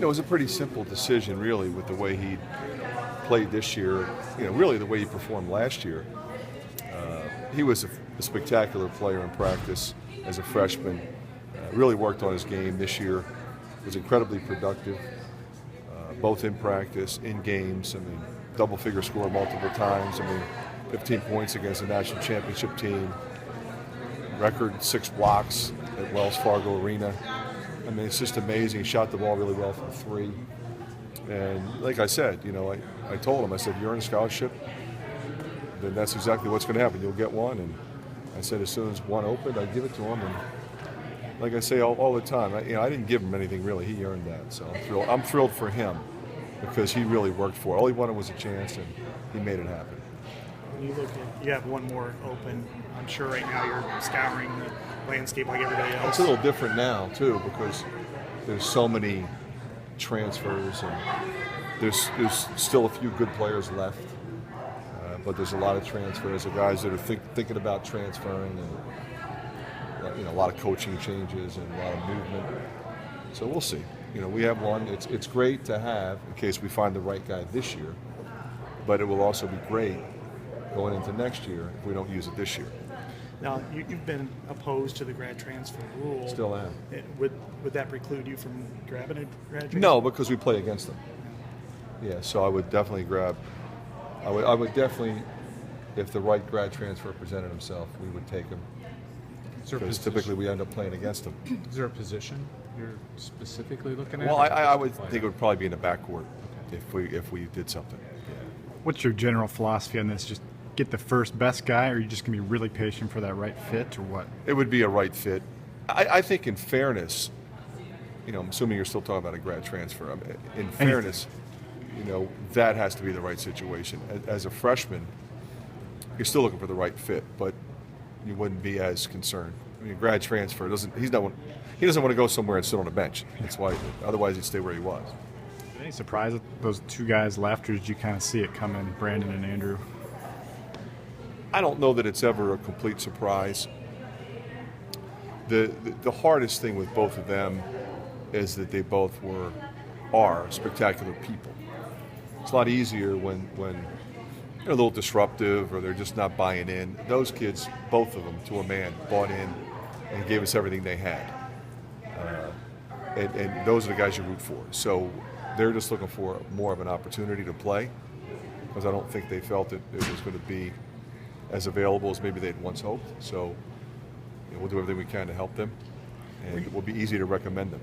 it was a pretty simple decision, really, with the way he played this year. Really the way he performed last year. He was a spectacular player in practice as a freshman. Really worked on his game this year. Was incredibly productive, both in practice, in games. I mean, double-figure score multiple times. 15 points against a national championship team. Record 6 blocks at Wells Fargo Arena. It's just amazing. He shot the ball really well from 3. And like I said, I told him, I said, you're in a scholarship, then that's exactly what's going to happen. You'll get one. And I said, as soon as one opened, I'd give it to him. And like I say all the time, I didn't give him anything really. He earned that. So I'm thrilled for him because he really worked for it. All he wanted was a chance, and he made it happen. When you look at, you have one more open. I'm sure right now you're scouring the landscape like everybody else. It's a little different now, too, because there's so many transfers, and there's still a few good players left. But there's a lot of transfers of guys that are thinking about transferring, and a lot of coaching changes and a lot of movement. So we'll see. We have one. It's great to have in case we find the right guy this year, but it will also be great going into next year if we don't use it this year. Now, you've been opposed to the grad transfer rule. Still am. Would that preclude you from grabbing a grad transfer? No, because we play against them. Yeah, so I would definitely grab. I would definitely, if the right grad transfer presented himself, we would take him. Because typically we end up playing against them. Is there a position you're specifically looking at? Well, I would think it would probably be in the backcourt if we did something. Yeah. What's your general philosophy on this? Just get the first best guy, or are you just going to be really patient for that right fit, or what? It would be a right fit. I think in fairness, I'm assuming you're still talking about a grad transfer. In fairness, that has to be the right situation. As a freshman, you're still looking for the right fit, but you wouldn't be as concerned. Grad transfer he doesn't want to go somewhere and sit on a bench. That's why. Otherwise, he'd stay where he was. Any surprise that those 2 guys left, or did you kind of see it coming, Brandon and Andrew? I don't know that it's ever a complete surprise. The hardest thing with both of them is that they both are spectacular people. It's a lot easier when they're a little disruptive or they're just not buying in. Those kids, both of them, to a man, bought in and gave us everything they had. And those are the guys you root for. So they're just looking for more of an opportunity to play, because I don't think they felt that it was going to be as available as maybe they'd once hoped. So we'll do everything we can to help them, and it will be easy to recommend them.